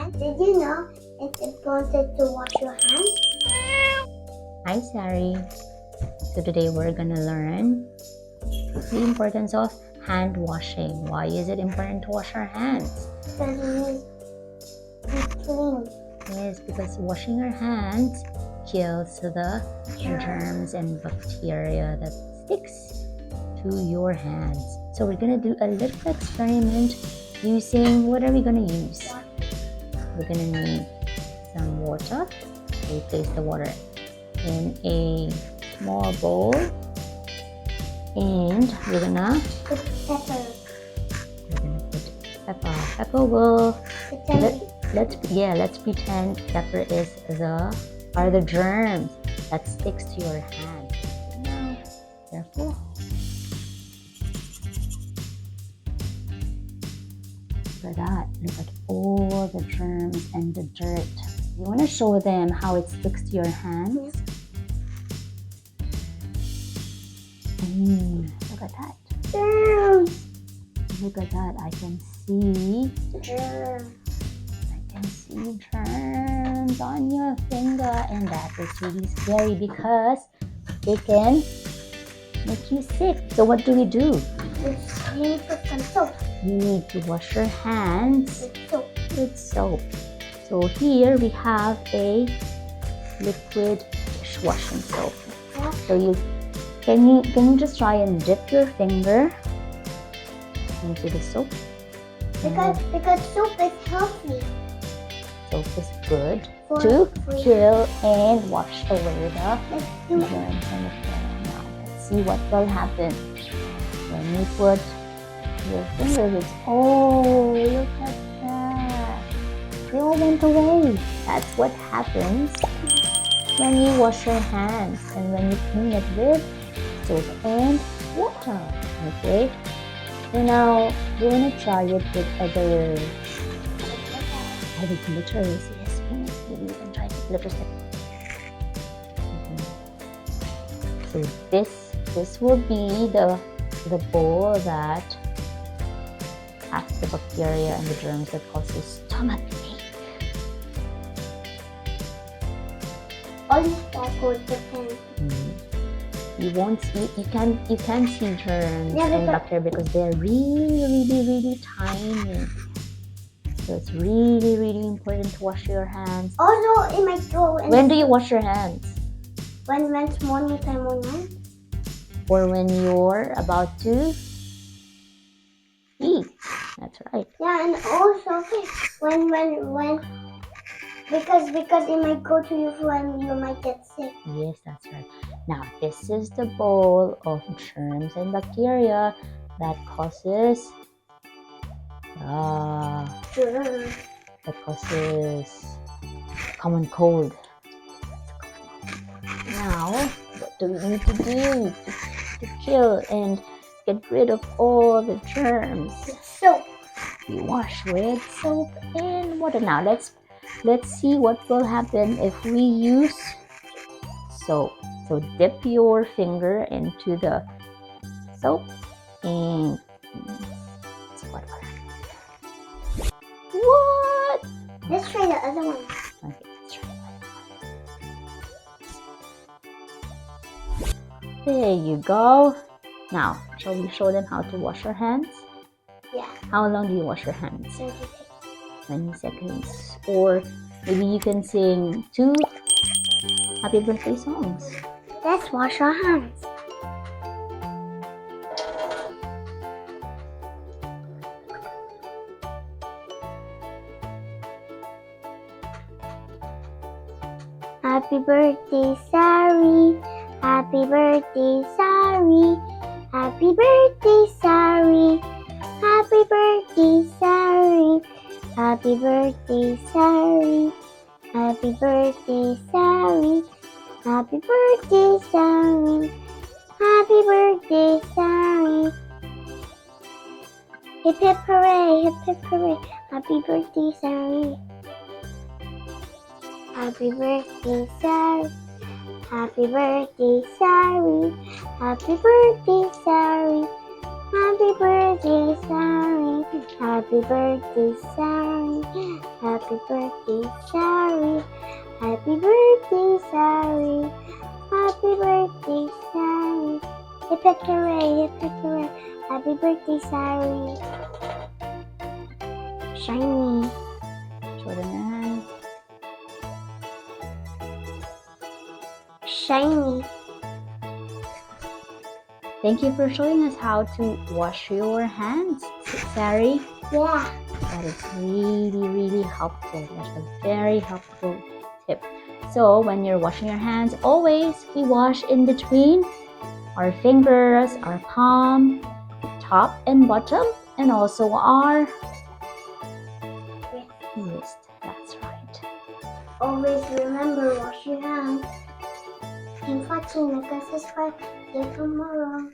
hands. Did you know it's important to wash your hands? Hi, Sari. So today we're gonna learn the importance of hand washing. Why is it important to wash our hands? Because we need to be clean. Yes, because washing our hands kills the germs and bacteria that sticks to your hands. So we're gonna do a little experiment using, what are we gonna use? We're gonna need some water. We place the water in a small bowl, and we're gonna Put pepper. put pepper. Pepper will let's pretend pepper are the germs that sticks to your hands. Now, careful. Look at that. Look at all the germs and the dirt. You want to show them how it sticks to your hands? Look at that. Germs. Look at that. I can see Germs. Germs on your finger, and that is really scary because they can make you sick. So what do? You need to put some soap. You need to wash your hands With soap. with soap. So here we have a liquid dishwashing soap. Yeah. So can you just try and dip your finger into the soap? Because soap is healthy. Soap is good For to free. kill and wash away the Let's do germs it. and the fur. Now let's see what will happen when you put your finger with. Oh, look at that! They all went away. That's what happens when you wash your hands and when you clean it with soap and water. Okay. So now we're gonna try it with other glitters. Yes, maybe we can try the glitters. So this will be the bowl that has the bacteria and the germs that causes stomach ache. All these sparkles depend. You can't see germs Yeah, and bacteria because they're really tiny. So it's really important to wash your hands. Also, it might go. When do you wash your hands? When it's morning time or night. Or when you're about to eat. That's right. Yeah, and also when because it might go to your food and you might get sick. Yes, that's right. Now this is the bowl of germs and bacteria that causes Germs. common cold. Now, what do we need to do to kill and get rid of all the germs? Soap. We wash with soap and water. Now let's see what will happen if we use soap. So dip your finger into the soap and what? Let's try the other one. Okay, let's try that. There you go. Now, shall we show them how to wash our hands? Yeah. How long do you wash your hands? 20 20 seconds. Or maybe you can sing 2 happy birthday songs. Let's wash our hands. Happy birthday, Sari. Happy birthday, Sari. Happy birthday, Sari. Happy birthday, Sari. Happy birthday, Sari. Happy birthday, Sari. Happy birthday, Sari. Happy birthday, Sari. Hip hip hooray, hip hip hooray. Happy birthday, Sari. Happy birthday, Sari. Happy birthday, Sari. Happy birthday, Sari. Happy birthday, Sari. Happy birthday, Sari. Happy Happy birthday, Sari. Happy birthday, Sari. Happy birthday, Sari. Hip hip hooray, hip hip hooray. Happy birthday, Sari. Shiny. Show them your hands. Shiny. Thank you for showing us how to wash your hands, Sari. Yeah. That is really helpful. That's a very helpful tip. So when you're washing your hands, always we wash in between our fingers, our palm, top and bottom, and also our wrist. That's right. Always remember, wash your hands. Thanks for watching. Like and subscribe. See you tomorrow.